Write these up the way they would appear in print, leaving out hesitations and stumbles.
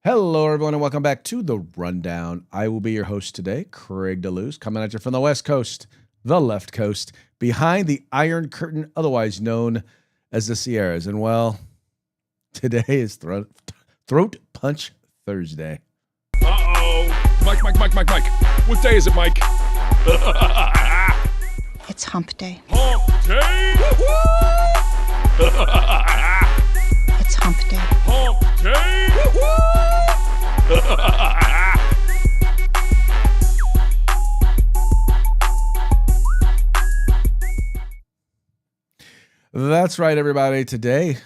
Hello, everyone, and welcome back to The Rundown. I will be your host today, Craig DeLuz, coming at you from the West Coast, the left coast, behind the Iron Curtain, otherwise known as the Sierras. And, well, today is Throat Punch Thursday. Uh-oh. Mike. What day is it, Mike? It's hump day. Hump day! It's hump day. Hump day! That's right, everybody. Today's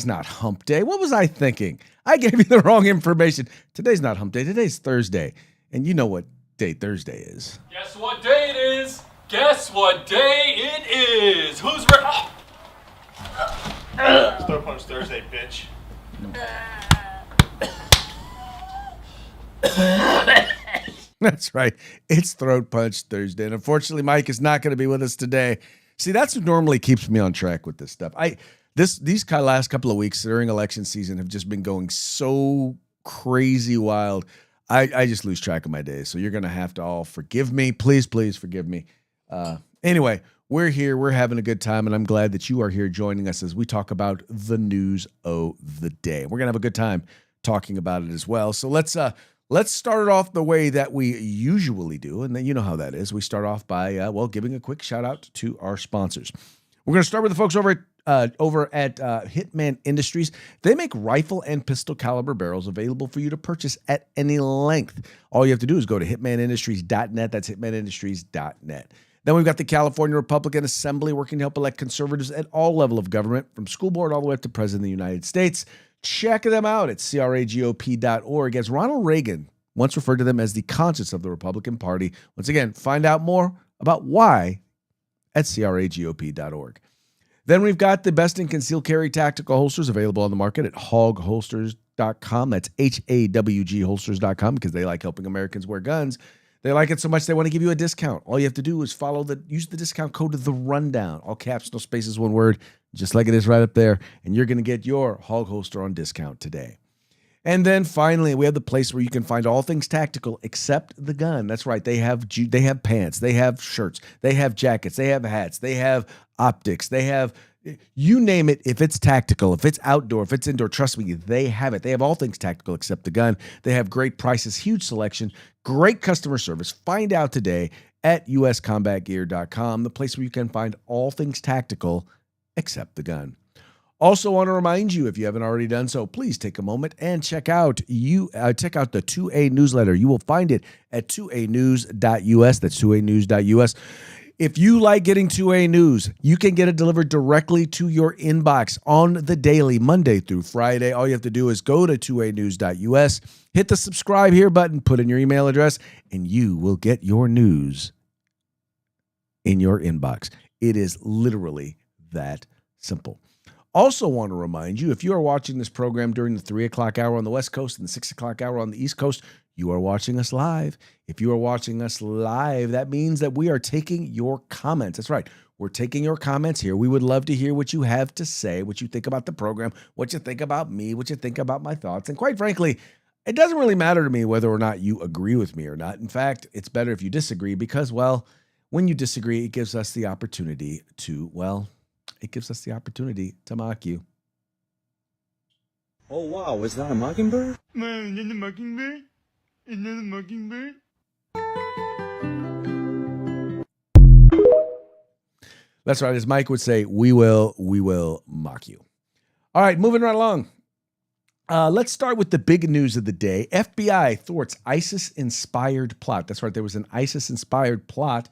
not hump day. What was I thinking? I gave you the wrong information. Today's not hump day. Today's Thursday. And you know what day Thursday is. Guess what day it is? Guess what day it is? Who's ready? It's Throat Punch Thursday, bitch. That's right. It's Throat Punch Thursday. And unfortunately, Mike is not going to be with us today. See, that's what normally keeps me on track with this stuff. These last couple of weeks during election season have just been going so crazy wild. I just lose track of my days. So you're going to have to all forgive me. Please forgive me. Anyway, we're here. We're having a good time. And I'm glad that you are here joining us as we talk about the news of the day. We're going to have a good time talking about it as well. So let's start it off the way that we usually do. And then you know how that is. We start off by, giving a quick shout out to our sponsors. We're going to start with the folks over at Hitman Industries. They make rifle and pistol caliber barrels available for you to purchase at any length. All you have to do is go to hitmanindustries.net. That's hitmanindustries.net. Then we've got the California Republican Assembly working to help elect conservatives at all levels of government, from school board all the way up to President of the United States. Check them out at cragop.org, as Ronald Reagan once referred to them as the conscience of the Republican Party. Once again, find out more about why at cragop.org. Then we've got the best in concealed carry tactical holsters available on the market at hogholsters.com. That's HAWG holsters.com, because they like helping Americans wear guns. They like it so much they want to give you a discount. All you have to do is use the discount code The Rundown. All caps, no spaces, one word, just like it is right up there. And you're going to get your hog holster on discount today. And then finally, we have the place where you can find all things tactical except the gun. That's right. They have pants, they have shirts, they have jackets, they have hats, they have optics, they have, you name it. If it's tactical, if it's outdoor, if it's indoor, trust me, they have it. They have all things tactical except the gun. They have great prices, huge selection, great customer service. Find out today at uscombatgear.com, the place where you can find all things tactical except the gun. Also want to remind you, if you haven't already done so, please take a moment and check out the 2A newsletter. You will find it at 2anews.us. That's 2anews.us. If you like getting 2A news, you can get it delivered directly to your inbox on the daily, Monday through Friday. All you have to do is go to 2anews.us, hit the subscribe here button, put in your email address, and you will get your news in your inbox. It is literally that simple. Also want to remind you, if you are watching this program during the 3 o'clock hour on the West Coast and the 6 o'clock hour on the East Coast, you are watching us live. If you are watching us live, that means that we are taking your comments. That's right. We're taking your comments here. We would love to hear what you have to say, what you think about the program, what you think about me, what you think about my thoughts. And quite frankly, it doesn't really matter to me whether or not you agree with me or not. In fact, it's better if you disagree because, well, when you disagree, it gives us the opportunity to, mock you. Oh, wow. Is that a mockingbird? Man, is that a mockingbird? Is that a mockingbird? That's right. As Mike would say, we will mock you. All right, moving right along. Let's start with the big news of the day. FBI thwarts ISIS-inspired plot. That's right. There was an ISIS-inspired plot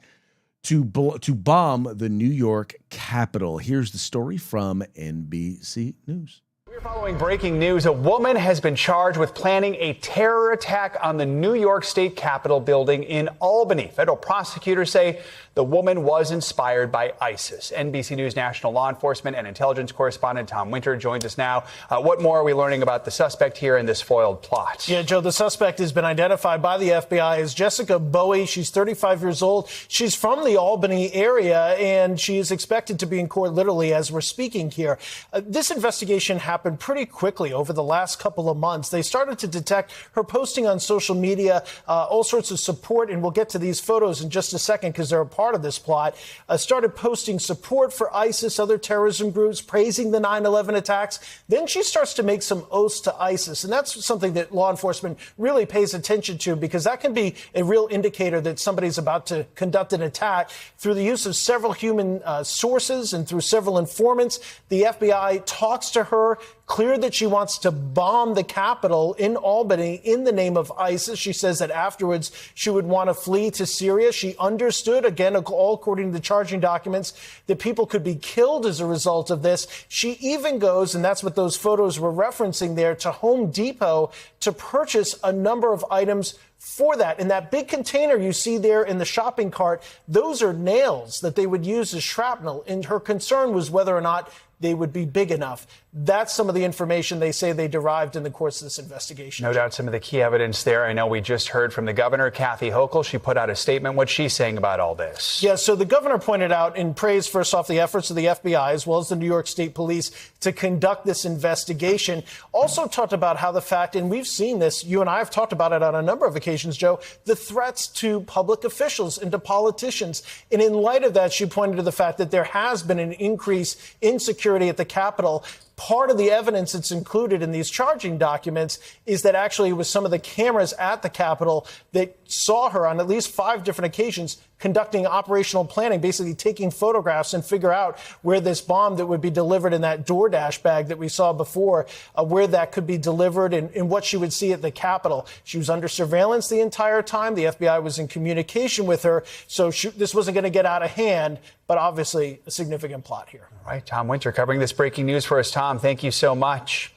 to bomb the New York Capitol. Here's the story from NBC News. We're following breaking news. A woman has been charged with planning a terror attack on the New York State Capitol building in Albany. Federal prosecutors say the woman was inspired by ISIS. NBC News national law enforcement and intelligence correspondent Tom Winter joins us now. What more are we learning about the suspect here in this foiled plot? Yeah, Joe, the suspect has been identified by the FBI as Jessica Bowie. She's 35 years old. She's from the Albany area, and she is expected to be in court literally as we're speaking here. This investigation happened happened pretty quickly over the last couple of months. They started to detect her posting on social media all sorts of support, and we'll get to these photos in just a second because they're a part of this plot. Started posting support for ISIS, other terrorism groups, praising the 9/11 attacks. Then she starts to make some oaths to ISIS, and that's something that law enforcement really pays attention to because that can be a real indicator that somebody's about to conduct an attack. Through the use of several human sources and through several informants, the FBI talks to her, clear that she wants to bomb the Capitol in Albany in the name of ISIS. She says that afterwards she would want to flee to Syria. She understood, again, all according to the charging documents, that people could be killed as a result of this. She even goes, and that's what those photos were referencing there, to Home Depot to purchase a number of items for that. And that big container you see there in the shopping cart, those are nails that they would use as shrapnel. And her concern was whether or not they would be big enough. That's some of the information they say they derived in the course of this investigation. No doubt some of the key evidence there. I know we just heard from the governor, Kathy Hochul. She put out a statement. What's she saying about all this? Yeah, so the governor pointed out and praised, first off, the efforts of the FBI as well as the New York State Police to conduct this investigation. Also talked about how the fact, and we've seen this, you and I have talked about it on a number of occasions, Joe, the threats to public officials and to politicians. And in light of that, she pointed to the fact that there has been an increase in security at the Capitol. Part of the evidence that's included in these charging documents is that actually it was some of the cameras at the Capitol that saw her on at least 5 different occasions conducting operational planning, basically taking photographs and figure out where this bomb that would be delivered in that DoorDash bag that we saw before, where that could be delivered and what she would see at the Capitol. She was under surveillance the entire time. The FBI was in communication with her, so this wasn't going to get out of hand, but obviously a significant plot here. All right, Tom Winter covering this breaking news for us. Tom, thank you so much.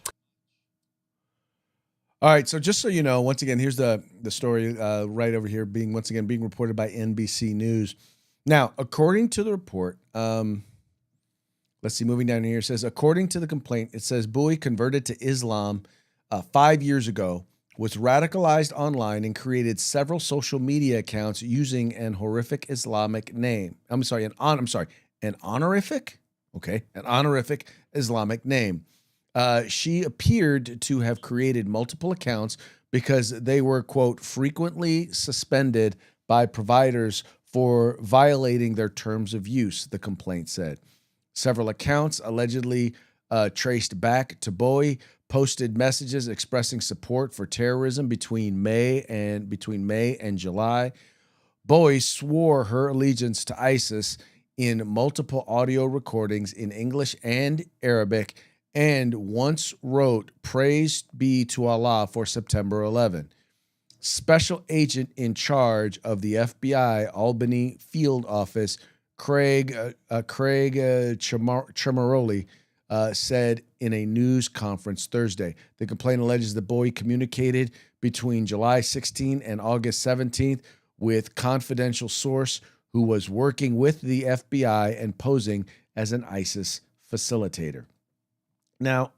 All right, so just so you know, once again, here's the story right over here being reported by NBC News. Now, according to the report, let's see, moving down here, it says, according to the complaint, it says Bowie converted to Islam 5 years ago, was radicalized online, and created several social media accounts using an horrific Islamic name. An honorific? Okay, an honorific Islamic name. She appeared to have created multiple accounts because they were, quote, frequently suspended by providers for violating their terms of use, the complaint said. Several accounts allegedly traced back to Bowie posted messages expressing support for terrorism between May and July. Bowie swore her allegiance to ISIS in multiple audio recordings in English and Arabic, and once wrote, "Praise be to Allah for September 11." Special agent in charge of the FBI Albany field office, Craig Chimaroli, said in a news conference Thursday. The complaint alleges that Bowie communicated between July 16 and August 17th with confidential source who was working with the FBI and posing as an ISIS facilitator. Now,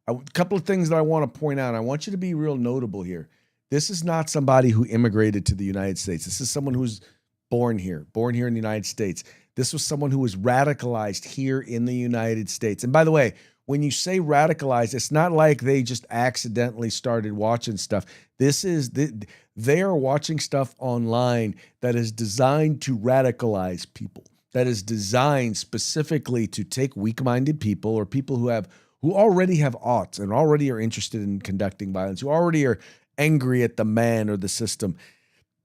a couple of things that I want to point out. I want you to be real notable here. This is not somebody who immigrated to the United States. This is someone who's born here in the United States. This was someone who was radicalized here in the United States. And by the way, when you say radicalized, it's not like they just accidentally started watching stuff. They are watching stuff online that is designed to radicalize people, that is designed specifically to take weak-minded people or people who already have oughts and already are interested in conducting violence, who already are angry at the man or the system.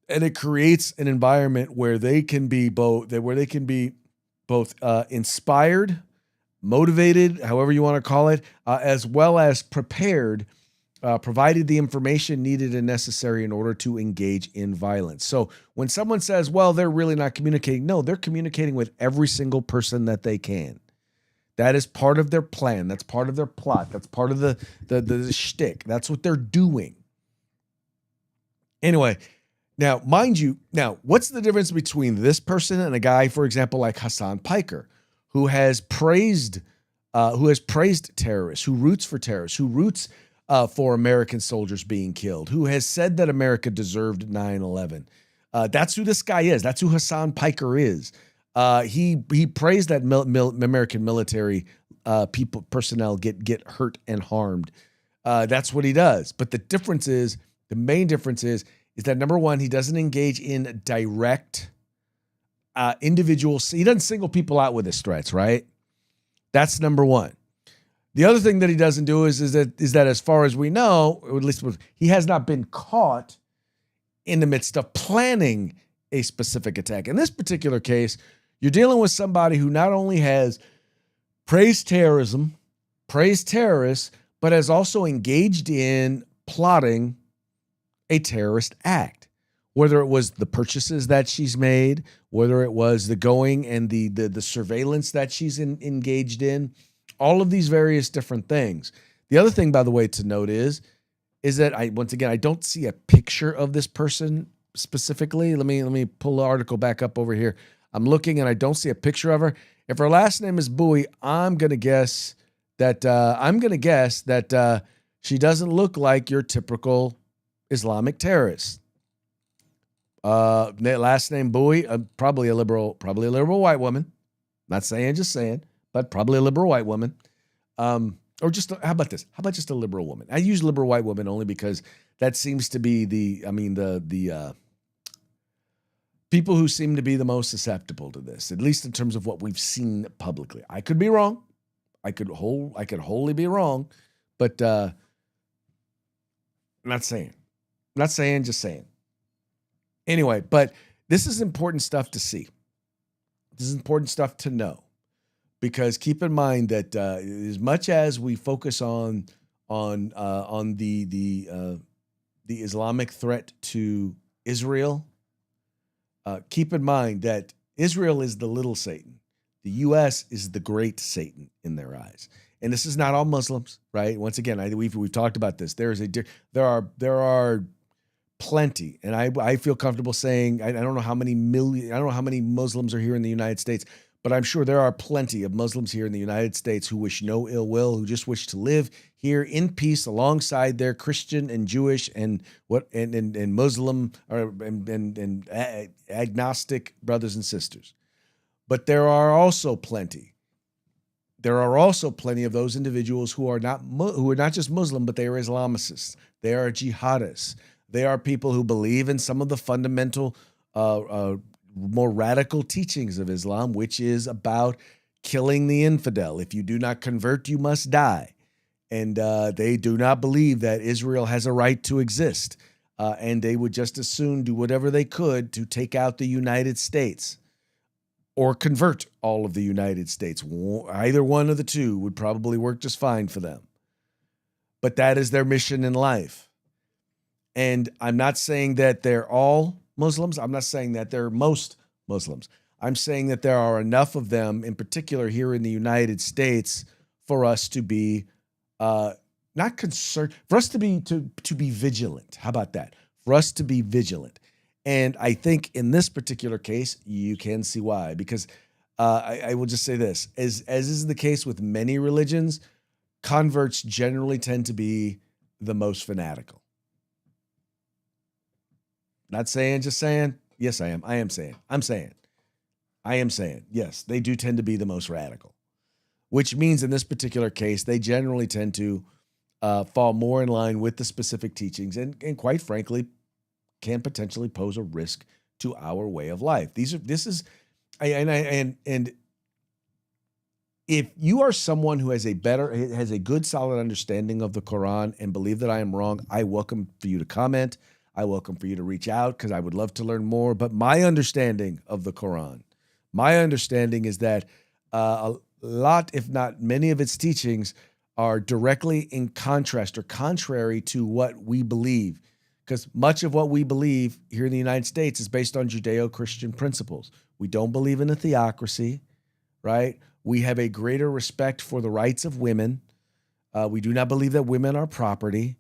And it creates an environment where they can be both inspired, motivated, however you want to call it, as well as prepared, provided the information needed and necessary in order to engage in violence. So when someone says, well, they're really not communicating, no, they're communicating with every single person that they can. That is part of their plan. That's part of their plot. That's part of the shtick. That's what they're doing. Anyway, now, mind you, what's the difference between this person and a guy, for example, like Hassan Piker, who has praised terrorists, who roots for terrorists, who roots for American soldiers being killed, who has said that America deserved 9/11. That's who this guy is. That's who Hassan Piker is. He praised that American military personnel get hurt and harmed. That's what he does. But the main difference is that number one, he doesn't engage in direct individuals. He doesn't single people out with his threats, right? That's number one. The other thing that he doesn't do is that as far as we know, or at least he has not been caught in the midst of planning a specific attack. In this particular case, you're dealing with somebody who not only has praised terrorism, praised terrorists, but has also engaged in plotting a terrorist act. Whether it was the purchases that she's made, whether it was the going and the surveillance that she's engaged in, all of these various different things. The other thing, by the way, to note is that I don't see a picture of this person specifically. Let me pull the article back up over here. I'm looking and I don't see a picture of her. If her last name is Bowie, I'm gonna guess that she doesn't look like your typical Islamic terrorist. Last name Bowie, probably a liberal white woman. Not saying, just saying, but probably a liberal white woman. Or just, how about this? How about just a liberal woman? I use liberal white woman only because that seems to be the people who seem to be the most susceptible to this, at least in terms of what we've seen publicly. I could be wrong. I could wholly be wrong, but not saying, just saying. Anyway, but this is important stuff to see. This is important stuff to know, because keep in mind that as much as we focus on the Islamic threat to Israel, keep in mind that Israel is the little Satan. The U.S. is the great Satan in their eyes. And this is not all Muslims, right? Once again, we've talked about this. There are plenty, and I feel comfortable saying I don't know how many Muslims are here in the United States, but I'm sure there are plenty of Muslims here in the United States who wish no ill will, who just wish to live here in peace alongside their Christian and Jewish and Muslim and agnostic brothers and sisters. But there are also plenty of those individuals who are not just Muslim, but they are Islamicists. They are jihadists. They are people who believe in some of the fundamental, more radical teachings of Islam, which is about killing the infidel. If you do not convert, you must die. And they do not believe that Israel has a right to exist. And they would just as soon do whatever they could to take out the United States or convert all of the United States. Either one of the two would probably work just fine for them. But that is their mission in life. And I'm not saying that they're all Muslims. I'm not saying that they're most Muslims. I'm saying that there are enough of them, in particular here in the United States, for us to be not concerned, for us to be vigilant. How about that? For us to be vigilant. And I think in this particular case, you can see why. Because I will just say this, as is the case with many religions, converts generally tend to be the most fanatical. Not saying, just saying. Yes, I am. I'm saying, yes, they do tend to be the most radical, which means in this particular case, they generally tend to fall more in line with the specific teachings and quite frankly, can potentially pose a risk to our way of life. And if you are someone who has a good, solid understanding of the Quran and believe that I am wrong, I welcome for you to comment. I welcome for you to reach out because I would love to learn more. But my understanding of the Quran, my understanding is that a lot, if not many of its teachings are directly in contrast or contrary to what we believe. Because much of what we believe here in the United States is based on Judeo-Christian principles. We don't believe in a theocracy, right? We have a greater respect for the rights of women. We do not believe that women are property.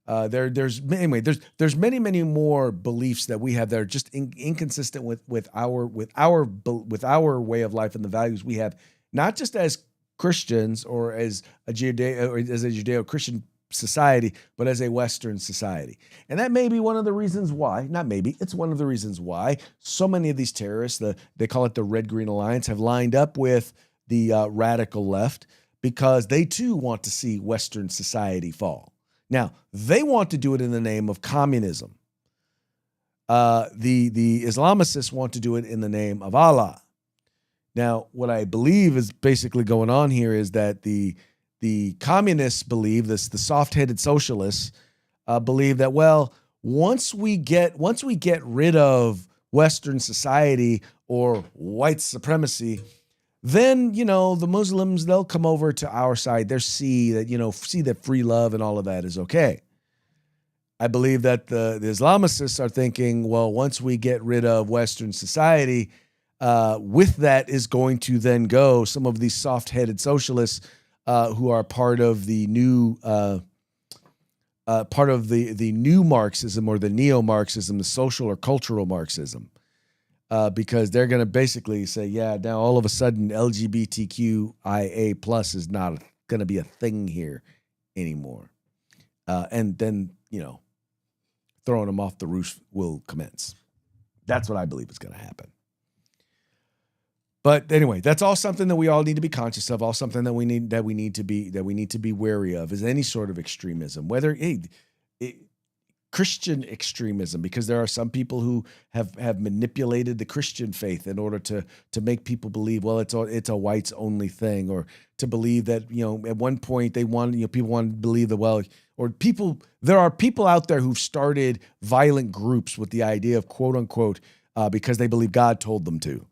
There's many more beliefs that we have that are just inconsistent with our way of life and the values we have, not just as Christians or as a Judeo-Christian society, but as a Western society. And that may be one of the reasons why, it's one of the reasons why so many of these terrorists, they call it the Red Green Alliance, have lined up with the radical left, because they too want to see Western society fall. Now, they want to do it in the name of communism. The Islamicists want to do it in the name of Allah. Now, what I believe is basically going on here is that the communists believe this, the soft-headed socialists believe that, well, once we get rid of Western society or white supremacy, then, the Muslims, they'll come over to our side. They'll see that free love and all of that is okay. I believe that the Islamicists are thinking, well, once we get rid of Western society, with that is going to then go some of these soft-headed socialists who are part of the new new Marxism or the neo-Marxism, the social or cultural Marxism, because they're going to basically say, yeah, now all of a sudden LGBTQIA plus is not going to be a thing here anymore, and then throwing them off the roof will commence. That's what I believe is going to happen. But anyway, that's all something that we all need to be conscious of. All something that we need to be wary of is any sort of extremism, whether Christian extremism, because there are some people who have manipulated the Christian faith in order to make people believe, well, it's a whites only thing, or to believe that at one point people want to believe that, well, or there are people out there who've started violent groups with the idea of quote unquote because they believe God told them to.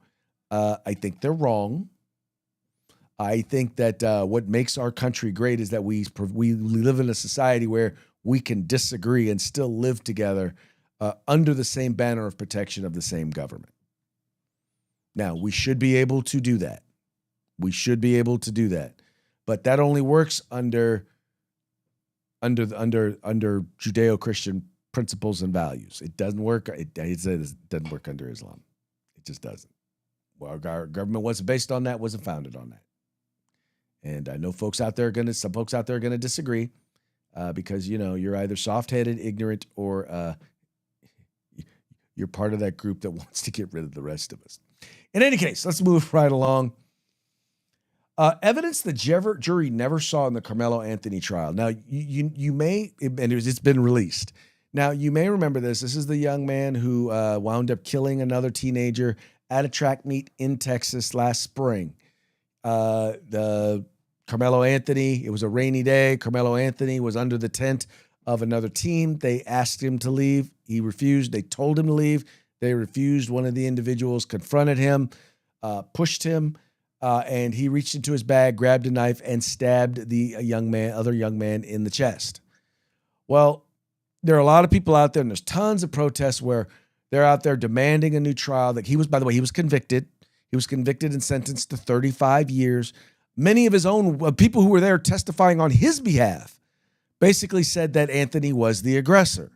I think they're wrong. I think that what makes our country great is that we live in a society where we can disagree and still live together under the same banner of protection of the same government. Now, we should be able to do that. But that only works under Judeo-Christian principles and values. It doesn't work. It doesn't work under Islam. It just doesn't. Well, our government wasn't based on that, wasn't founded on that. And I know some folks out there are going to disagree because, you're either soft-headed, ignorant, or you're part of that group that wants to get rid of the rest of us. In any case, let's move right along. Evidence the jury never saw in the Carmelo Anthony trial. Now, you may, and it's been released. Now, you may remember this. This is the young man who wound up killing another teenager at a track meet in Texas last spring. The Carmelo Anthony, it was a rainy day. Carmelo Anthony was under the tent of another team. They asked him to leave. He refused. They told him to leave. They refused. One of the individuals confronted him, pushed him, and he reached into his bag, grabbed a knife, and stabbed the other young man in the chest. Well, there are a lot of people out there, and there's tons of protests where they're out there demanding a new trial. That he was convicted. He was convicted and sentenced to 35 years. Many of his own people who were there testifying on his behalf basically said that Anthony was the aggressor.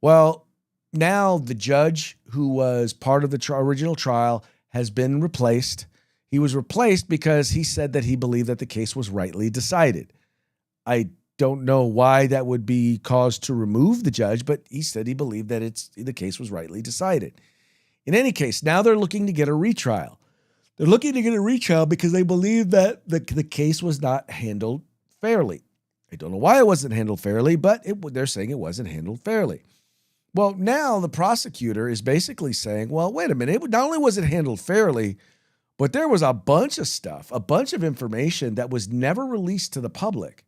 Well, now the judge who was part of the original trial has been replaced. He was replaced because he said that he believed that the case was rightly decided. I don't know why that would be cause to remove the judge, but he said he believed that the case was rightly decided. In any case, now they're looking to get a retrial. They're looking to get a retrial because they believe that the case was not handled fairly. I don't know why it wasn't handled fairly, but they're saying it wasn't handled fairly. Well, now the prosecutor is basically saying, well, wait a minute. Not only was it handled fairly, but there was a bunch of stuff, a bunch of information that was never released to the public.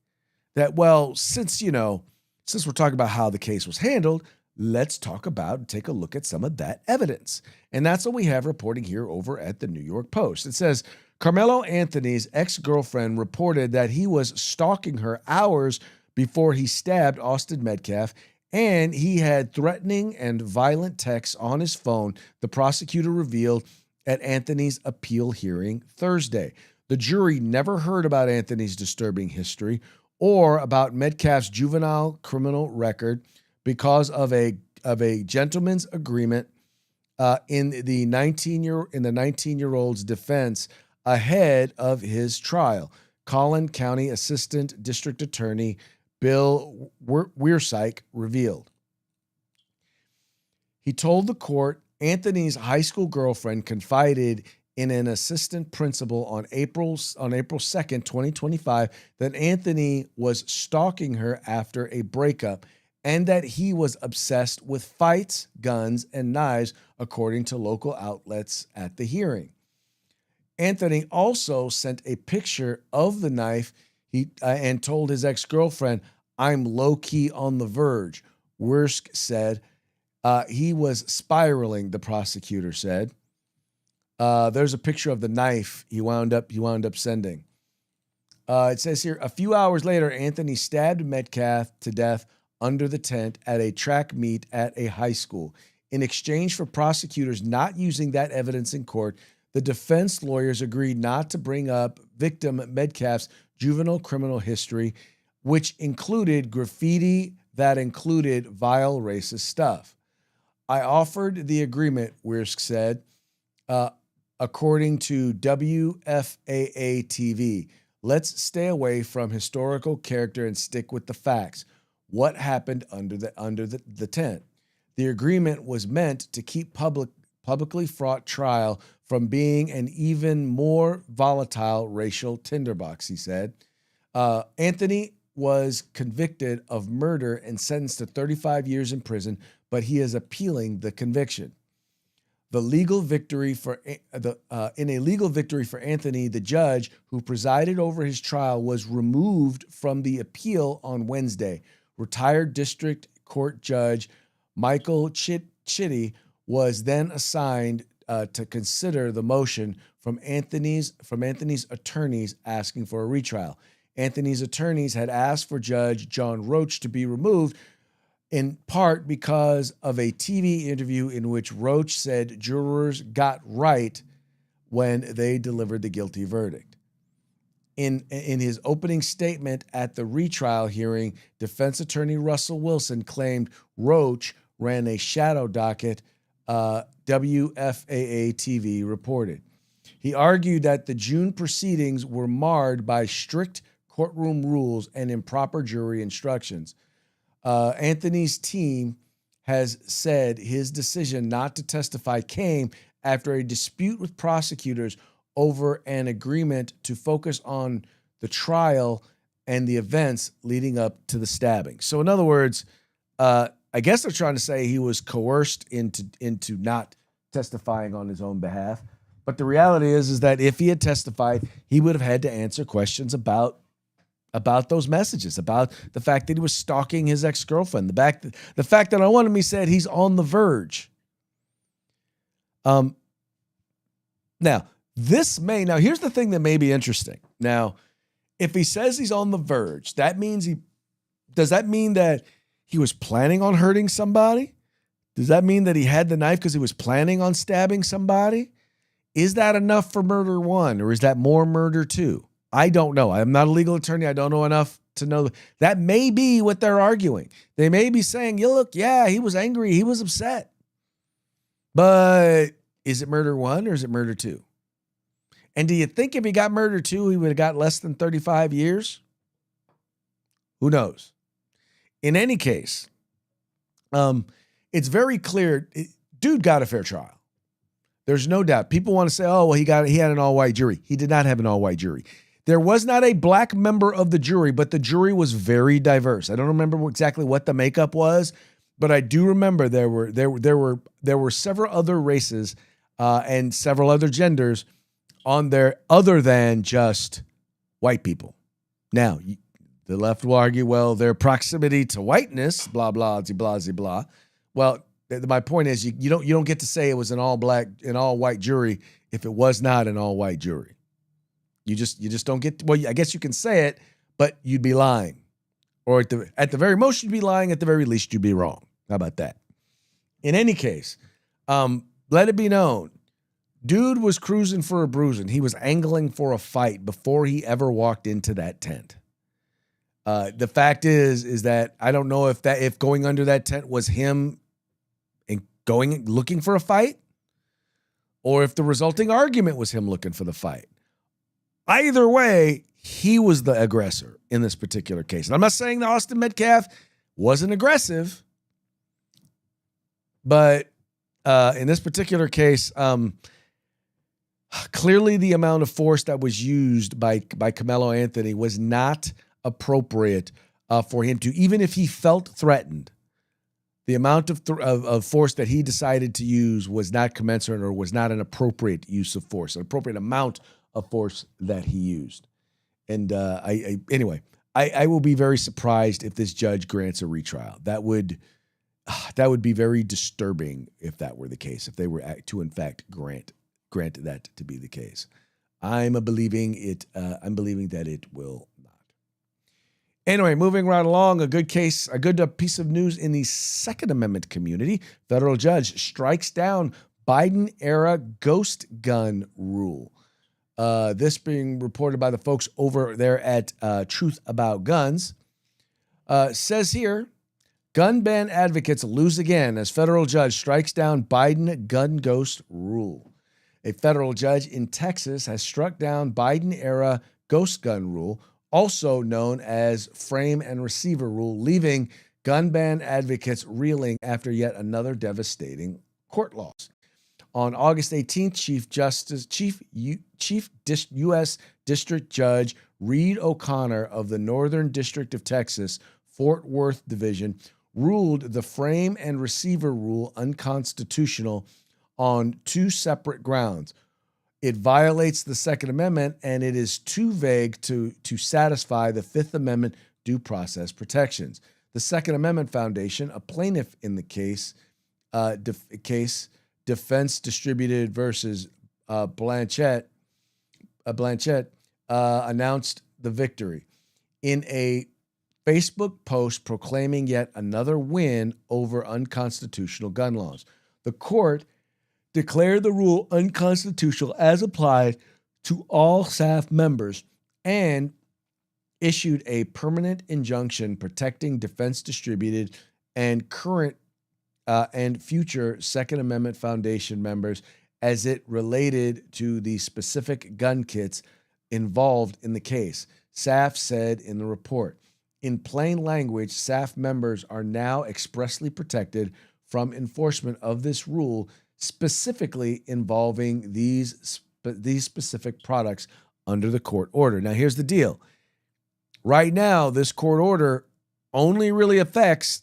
That, well, since we're talking about how the case was handled, let's talk about and take a look at some of that evidence. And that's what we have reporting here over at the New York Post. It says, Carmelo Anthony's ex-girlfriend reported that he was stalking her hours before he stabbed Austin Metcalf, and he had threatening and violent texts on his phone, the prosecutor revealed at Anthony's appeal hearing Thursday. The jury never heard about Anthony's disturbing history or about Metcalf's juvenile criminal record because of a gentleman's agreement in the 19-year-old's defense ahead of his trial. Collin County Assistant District Attorney Bill Weirsyke revealed. He told the court Anthony's high school girlfriend confided in an assistant principal on April 2nd, 2025, that Anthony was stalking her after a breakup and that he was obsessed with fights, guns, and knives, according to local outlets at the hearing. Anthony also sent a picture of the knife and told his ex-girlfriend, "I'm low-key on the verge." Wersk said he was spiraling, the prosecutor said. There's a picture of the knife he wound up sending. It says here, a few hours later, Anthony stabbed Metcalf to death under the tent at a track meet at a high school. In exchange for prosecutors not using that evidence in court, the defense lawyers agreed not to bring up victim Metcalf's juvenile criminal history, which included graffiti that included vile racist stuff. I offered the agreement, Wersk said, according to WFAA TV. Let's stay away from historical character and stick with the facts. What happened under the tent? The agreement was meant to keep publicly fraught trial from being an even more volatile racial tinderbox, he said. Anthony was convicted of murder and sentenced to 35 years in prison, but he is appealing the conviction. In a legal victory for Anthony, the judge who presided over his trial was removed from the appeal on Wednesday. Retired district court judge Michael Chitty was then assigned to consider the motion from Anthony's attorneys asking for a retrial. Anthony's attorneys had asked for Judge John Roach to be removed, in part because of a TV interview in which Roach said jurors got right when they delivered the guilty verdict. In his opening statement at the retrial hearing, defense attorney Russell Wilson claimed Roach ran a shadow docket, WFAA TV reported. He argued that the June proceedings were marred by strict courtroom rules and improper jury instructions. Anthony's team has said his decision not to testify came after a dispute with prosecutors over an agreement to focus on the trial and the events leading up to the stabbing. So in other words, I guess they're trying to say he was coerced into not testifying on his own behalf. But the reality is that if he had testified, he would have had to answer questions about those messages, about the fact that he was stalking his ex-girlfriend, the fact that on one of them he said he's on the verge. Now here's the thing that may be interesting. Now, if he says he's on the verge, does that mean that he was planning on hurting somebody? Does that mean that he had the knife because he was planning on stabbing somebody? Is that enough for murder one, or is that more murder two? I don't know. I'm not a legal attorney. I don't know enough to know. That may be what they're arguing. They may be saying, he was angry. He was upset. But is it murder one or is it murder two? And do you think if he got murder two, he would have got less than 35 years? Who knows? In any case, it's very clear. Dude got a fair trial. There's no doubt. People want to say, oh, well, he had an all-white jury. He did not have an all-white jury. There was not a black member of the jury, but the jury was very diverse. I don't remember exactly what the makeup was, but I do remember there were several other races and several other genders on there other than just white people. Now, the left will argue, well, their proximity to whiteness, blah, blah, blah, blah, blah. Well, my point is you don't get to say it was an all-white jury if it was not an all-white jury. You just don't get, well, I guess you can say it, but you'd be lying. Or at the very most, you'd be lying. At the very least, you'd be wrong. How about that? In any case, let it be known, dude was cruising for a bruising. He was angling for a fight before he ever walked into that tent. The fact is that I don't know if going under that tent was him and looking for a fight, or if the resulting argument was him looking for the fight. Either way, he was the aggressor in this particular case. And I'm not saying that Austin Metcalf wasn't aggressive, but in this particular case, Clearly, the amount of force that was used by Carmelo Anthony was not appropriate for him to, even if he felt threatened, the amount of force that he decided to use was not commensurate or was not an appropriate use of force, an appropriate amount of force that he used. And anyway, I will be very surprised if this judge grants a retrial. That would be very disturbing if that were the case, if they were to in fact grant that to be the case. I'm believing that it will not. Anyway, moving right along, a good piece of news in the Second Amendment community. Federal judge strikes down Biden-era ghost gun rule. This being reported by the folks over there at Truth About Guns. Says here, gun ban advocates lose again as federal judge strikes down Biden gun ghost rule. A federal judge in Texas has struck down Biden-era ghost gun rule, also known as frame and receiver rule, leaving gun ban advocates reeling after yet another devastating court loss. On August 18th, U.S. District Judge Reed O'Connor of the Northern District of Texas, Fort Worth Division, ruled the frame and receiver rule unconstitutional on two separate grounds. It violates the Second Amendment, and it is too vague to satisfy the Fifth Amendment due process protections. The Second Amendment Foundation, a plaintiff in the case, Defense Distributed versus Blanchett, announced the victory in a Facebook post proclaiming yet another win over unconstitutional gun laws. The court declared the rule unconstitutional as applied to all SAF members and issued a permanent injunction protecting Defense Distributed and current and future Second Amendment Foundation members as it related to the specific gun kits involved in the case. SAF said in the report, in plain language, SAF members are now expressly protected from enforcement of this rule, specifically involving these specific products under the court order. Now, here's the deal. Right now, this court order only really affects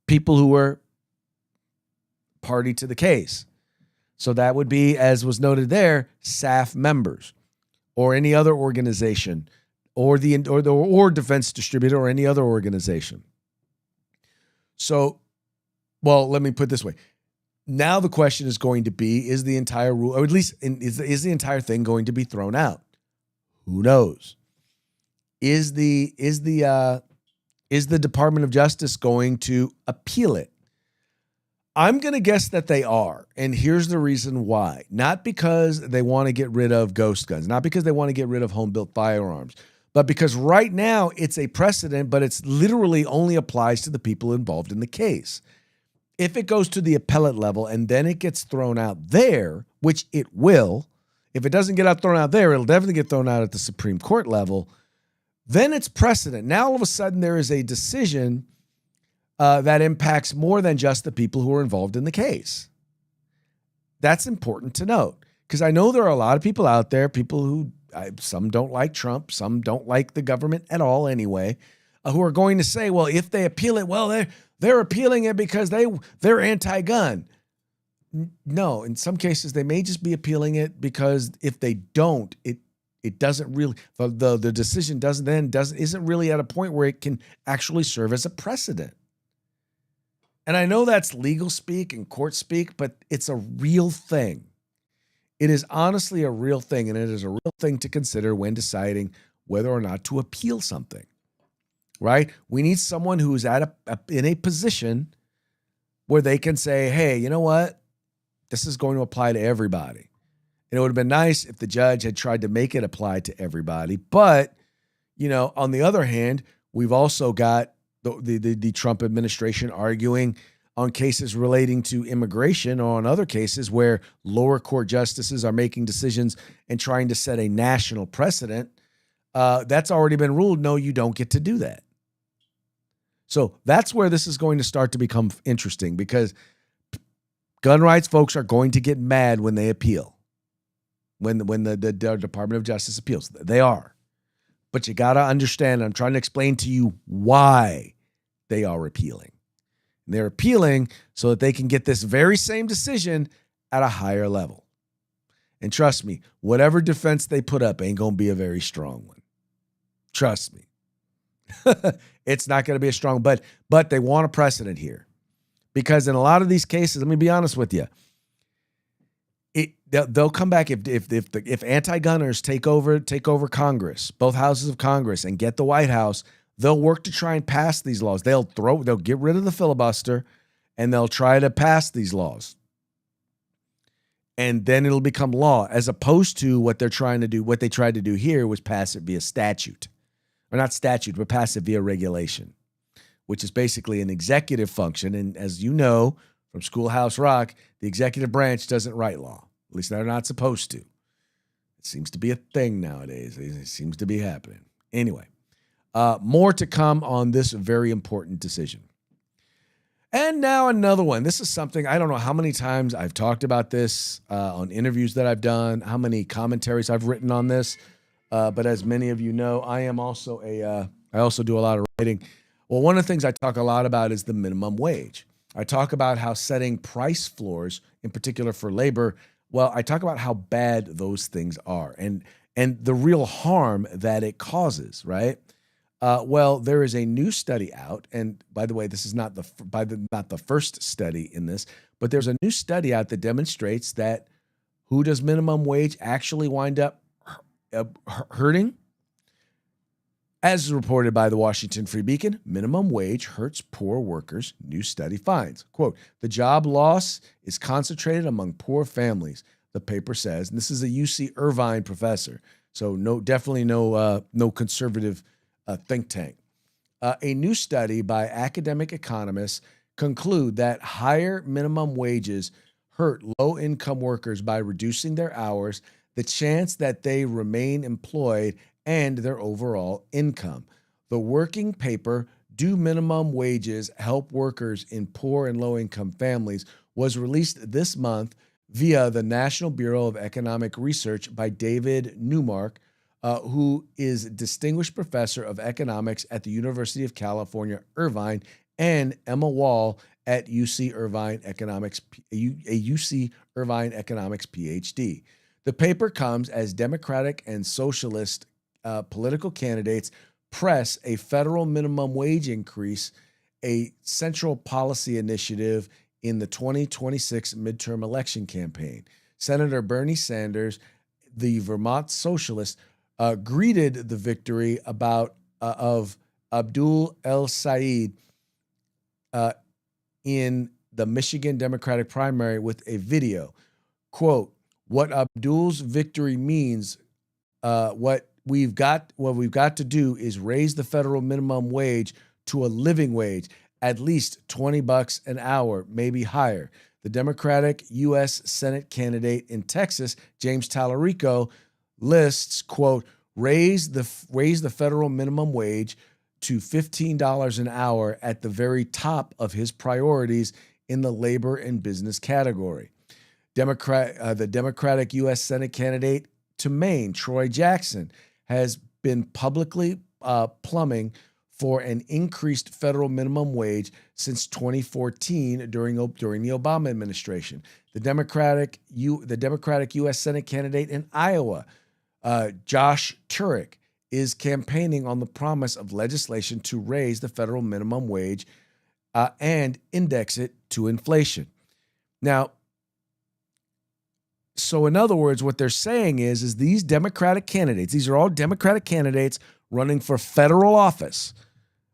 people who are party to the case. So that would be, as was noted there, SAF members or any other organization or Defense Distributor or any other organization. So, well, let me put it this way. Now the question is going to be, is the entire rule, or at least is the entire thing going to be thrown out? Who knows? Is the Department of Justice going to appeal it? I'm going to guess that they are. And here's the reason why. Not because they want to get rid of ghost guns, not because they want to get rid of home-built firearms, but because right now it's a precedent, but it's literally only applies to the people involved in the case. If it goes to the appellate level and then it gets thrown out there, which it will, if it doesn't get thrown out there, it'll definitely get thrown out at the Supreme Court level, then it's precedent. Now, all of a sudden, there is a decision that impacts more than just the people who are involved in the case. That's important to note, because I know there are a lot of people out there, people who, some don't like Trump, some don't like the government at all anyway, who are going to say, well, if they appeal it, well, they're appealing it because they're anti-gun. No, in some cases, they may just be appealing it because if they don't, it doesn't really, the decision isn't really at a point where it can actually serve as a precedent. And I know that's legal speak and court speak, but it's a real thing. It is honestly a real thing, and it is a real thing to consider when deciding whether or not to appeal something, right? We need someone who's in a position where they can say, hey, you know what? This is going to apply to everybody. And it would have been nice if the judge had tried to make it apply to everybody. But, on the other hand, we've also got the Trump administration arguing on cases relating to immigration or on other cases where lower court justices are making decisions and trying to set a national precedent. That's already been ruled. No, you don't get to do that. So that's where this is going to start to become interesting, because gun rights folks are going to get mad when they appeal. when the Department of Justice appeals. They are. But you got to understand, I'm trying to explain to you why they are appealing. And they're appealing so that they can get this very same decision at a higher level. And trust me, whatever defense they put up ain't going to be a very strong one. Trust me. It's not going to be a strong, but they want a precedent here. Because in a lot of these cases, let me be honest with you, they'll come back if anti-gunners take over Congress, both houses of Congress, and get the White House. They'll work to try and pass these laws. They'll get rid of the filibuster, and they'll try to pass these laws. And then it'll become law, as opposed to what they're trying to do. What they tried to do here was pass it via statute, or not statute, but pass it via regulation, which is basically an executive function. And as you know from Schoolhouse Rock, the executive branch doesn't write law. At least they're not supposed to. It seems to be a thing nowadays. It seems to be happening. Anyway, more to come on this very important decision. And now another one. This is something, I don't know how many times I've talked about this on interviews that I've done, how many commentaries I've written on this. But as many of you know, I also do a lot of writing. Well, one of the things I talk a lot about is the minimum wage. I talk about how setting price floors, in particular for labor, well, I talk about how bad those things are and the real harm that it causes, right? Well, there is a new study out, and by the way, this is not the first study in this, but there's a new study out that demonstrates that who does minimum wage actually wind up hurting? As reported by the Washington Free Beacon, minimum wage hurts poor workers, new study finds. Quote, the job loss is concentrated among poor families, the paper says. And this is a UC Irvine professor, so definitely no conservative think tank. A new study by academic economists conclude that higher minimum wages hurt low-income workers by reducing their hours, the chance that they remain employed, and their overall income. The working paper, Do Minimum Wages Help Workers in Poor and Low-Income Families, was released this month via the National Bureau of Economic Research by David Newmark, who is Distinguished Professor of Economics at the University of California, Irvine, and Emma Wall at UC Irvine Economics, a UC Irvine Economics PhD. The paper comes as Democratic and Socialist political candidates press a federal minimum wage increase, a central policy initiative in the 2026 midterm election campaign. Senator Bernie Sanders, the Vermont socialist, greeted the victory of Abdul El Sayed in the Michigan Democratic primary with a video. Quote, what Abdul's victory means, what we've got to do is raise the federal minimum wage to a living wage, at least $20 an hour, maybe higher. The Democratic U.S. Senate candidate in Texas, James Tallarico, lists, quote, raise the federal minimum wage to $15 an hour at the very top of his priorities in the labor and business category. The Democratic U.S. Senate candidate to Maine, Troy Jackson, has been publicly plumbing for an increased federal minimum wage since 2014 during the Obama administration. The Democratic U.S. Senate candidate in Iowa, Josh Turek, is campaigning on the promise of legislation to raise the federal minimum wage and index it to inflation. Now, so in other words, what they're saying is these Democratic candidates, these are all Democratic candidates running for federal office,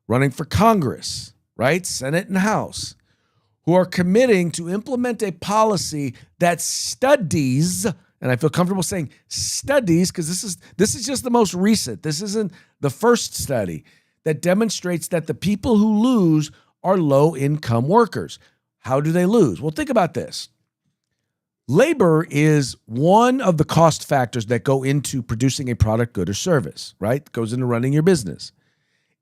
running for Congress, right? Senate and House, who are committing to implement a policy that studies, and I feel comfortable saying studies because this is just the most recent. This isn't the first study that demonstrates that the people who lose are low-income workers. How do they lose? Well, think about this. Labor is one of the cost factors that go into producing a product, good, or service, right? It goes into running your business.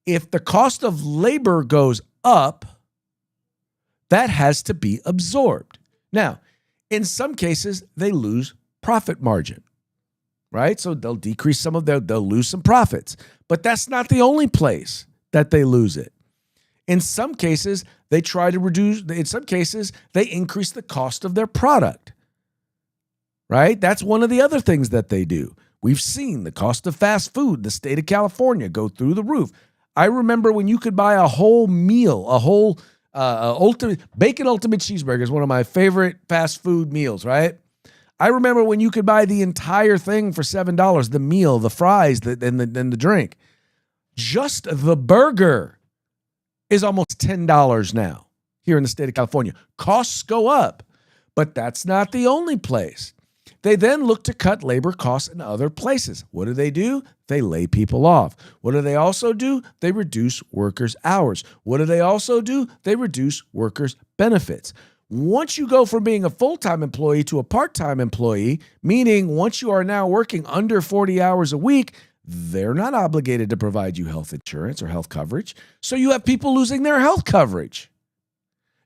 If the cost of labor goes up, that has to be absorbed. Now, in some cases, they lose profit margin. right? So they'll decrease some of they'll lose some profits. But that's not the only place that they lose it. In some cases, they try to reduce, in some cases, they increase the cost of their product, right? That's one of the other things that they do. We've seen the cost of fast food in the state of California go through the roof. I remember when you could buy a whole meal, a whole bacon ultimate cheeseburger is one of my favorite fast food meals, right? I remember when you could buy the entire thing for $7, the meal, the fries, and the drink. Just the burger is almost $10 now here in the state of California. Costs go up, but that's not the only place. They then look to cut labor costs in other places. What do? They lay people off. What do they also do? They reduce workers' hours. What do they also do? They reduce workers' benefits. Once you go from being a full-time employee to a part-time employee, meaning once you are now working under 40 hours a week, they're not obligated to provide you health insurance or health coverage. So you have people losing their health coverage.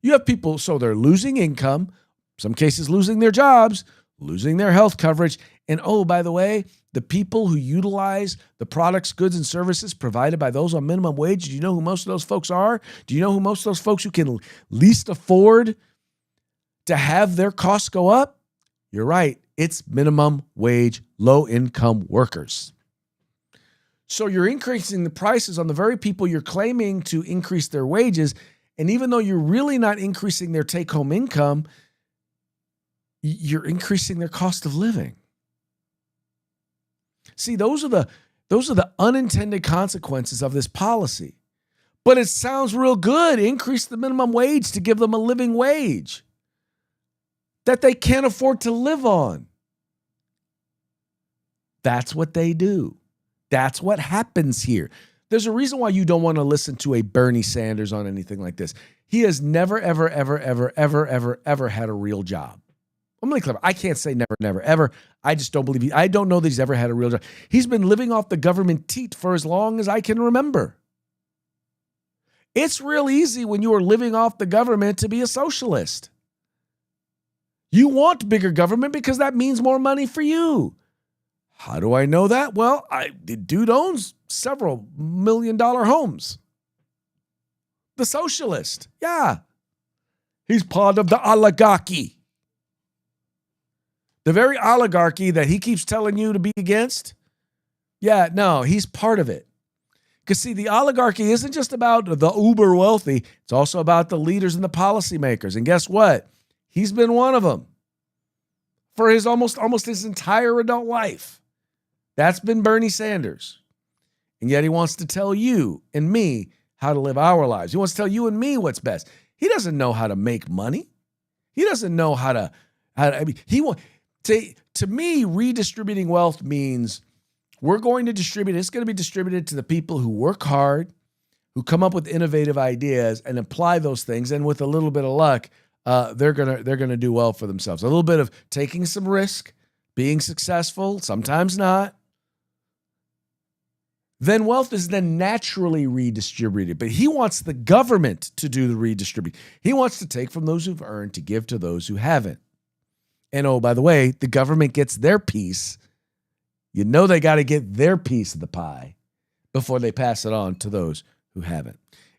You have people, so they're losing income, some cases losing their jobs, losing their health coverage. And oh, by the way, the people who utilize the products, goods, and services provided by those on minimum wage, do you know who most of those folks are? Do you know who most of those folks who can least afford to have their costs go up? You're right. It's minimum wage, low-income workers. So you're increasing the prices on the very people you're claiming to increase their wages. And even though you're really not increasing their take-home income, you're increasing their cost of living. See, those are the unintended consequences of this policy. But it sounds real good. Increase the minimum wage to give them a living wage that they can't afford to live on. That's what they do. That's what happens here. There's a reason why you don't want to listen to a Bernie Sanders on anything like this. He has never, ever, ever, ever, ever, ever, ever had a real job. I'm really clever. I can't say never, never, ever. I just don't believe I don't know that he's ever had a real job. He's been living off the government teat for as long as I can remember. It's real easy when you are living off the government to be a socialist. You want bigger government because that means more money for you. How do I know that? Well, the dude owns several $1 million homes. The socialist. Yeah. He's part of the oligarchy. The very oligarchy that he keeps telling you to be against. Yeah, no, he's part of it. Because see, the oligarchy isn't just about the uber wealthy. It's also about the leaders and the policymakers. And guess what? He's been one of them for his almost his entire adult life. That's been Bernie Sanders. And yet he wants to tell you and me how to live our lives. He wants to tell you and me what's best. He doesn't know how to make money. He doesn't know how to to me, redistributing wealth means we're going to distribute. It's going to be distributed to the people who work hard, who come up with innovative ideas and apply those things. And with a little bit of luck, they're gonna do well for themselves. A little bit of taking some risk, being successful, sometimes not. Then wealth is then naturally redistributed. But he wants the government to do the redistributing. He wants to take from those who've earned to give to those who haven't. And oh, by the way, the government gets their piece. You know they got to get their piece of the pie before they pass it on to those who haven't.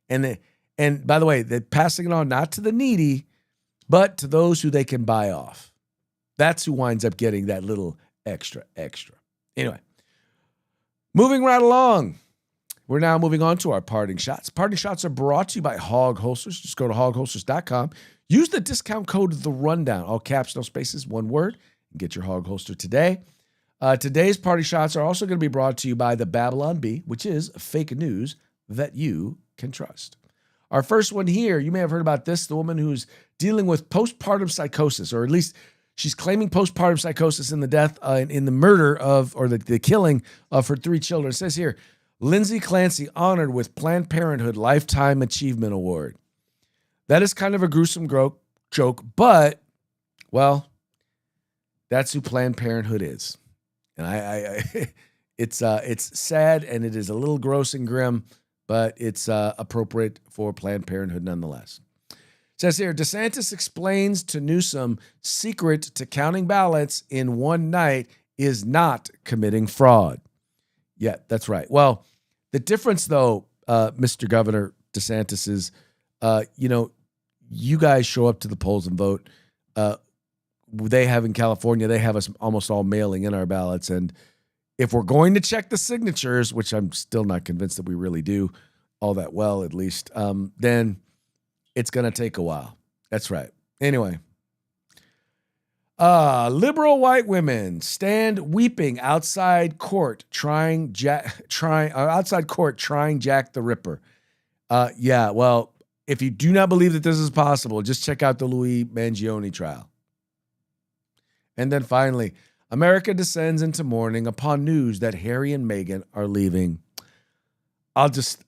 And by the way, they're passing it on not to the needy, but to those who they can buy off. That's who winds up getting that little extra. Anyway, moving right along. We're now moving on to our parting shots. Parting shots are brought to you by Hog Holsters. Just go to hogholsters.com. Use the discount code The Rundown, all caps, no spaces, one word, and get your Hog Holster today. Today's party shots are also going to be brought to you by the Babylon Bee, which is fake news that you can trust. Our first one here, you may have heard about this, the woman who's dealing with postpartum psychosis, or at least she's claiming postpartum psychosis in the death, in the murder of, or the killing of her 3 children. It says here, Lindsay Clancy honored with Planned Parenthood Lifetime Achievement Award. That is kind of a gruesome joke, but, well, that's who Planned Parenthood is. And it's sad and it is a little gross and grim, but it's appropriate for Planned Parenthood nonetheless. It says here, DeSantis explains to Newsom secret to counting ballots in one night is not committing fraud. Yeah, that's right. Well, the difference, though, Mr. Governor DeSantis, is, you guys show up to the polls and vote. They have in California, they have us almost all mailing in our ballots. And if we're going to check the signatures, which I'm still not convinced that we really do all that well, at least, then it's going to take a while. That's right. Anyway. Liberal white women stand weeping outside court trying Jack the Ripper. Well, if you do not believe that this is possible, just check out the Louis Mangione trial. And then finally, America descends into mourning upon news that Harry and Meghan are leaving. I'll just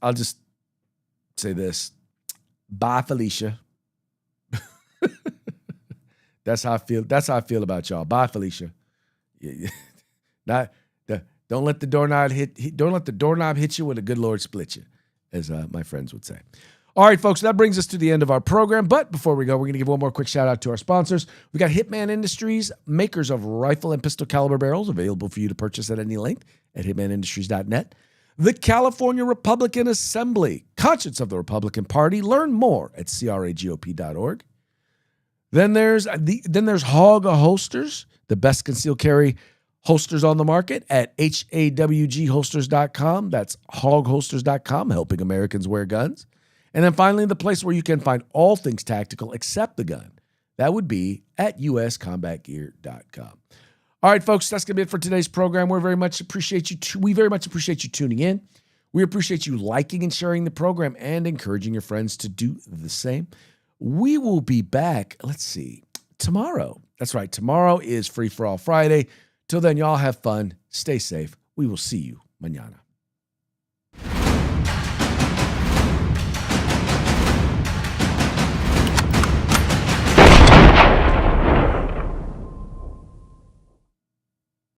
say this. Bye, Felicia. That's how I feel. That's how I feel about y'all. Bye, Felicia. Don't let the doorknob hit. Don't let the doorknob hit you when the good Lord split you, as my friends would say. All right, folks. That brings us to the end of our program. But before we go, we're going to give one more quick shout out to our sponsors. We got Hitman Industries, makers of rifle and pistol caliber barrels, available for you to purchase at any length at hitmanindustries.net. The California Republican Assembly, conscience of the Republican Party. Learn more at cragop.org. Then there's Hog Holsters, the best concealed carry holsters on the market at HAWGholsters.com. That's hogholsters.com, helping Americans wear guns. And then finally, the place where you can find all things tactical except the gun. That would be at uscombatgear.com. All right, folks, that's going to be it for today's program. We very much appreciate you tuning in. We appreciate you liking and sharing the program and encouraging your friends to do the same. We will be back, tomorrow. That's right. Tomorrow is Free for All Friday. Till then, y'all have fun. Stay safe. We will see you mañana.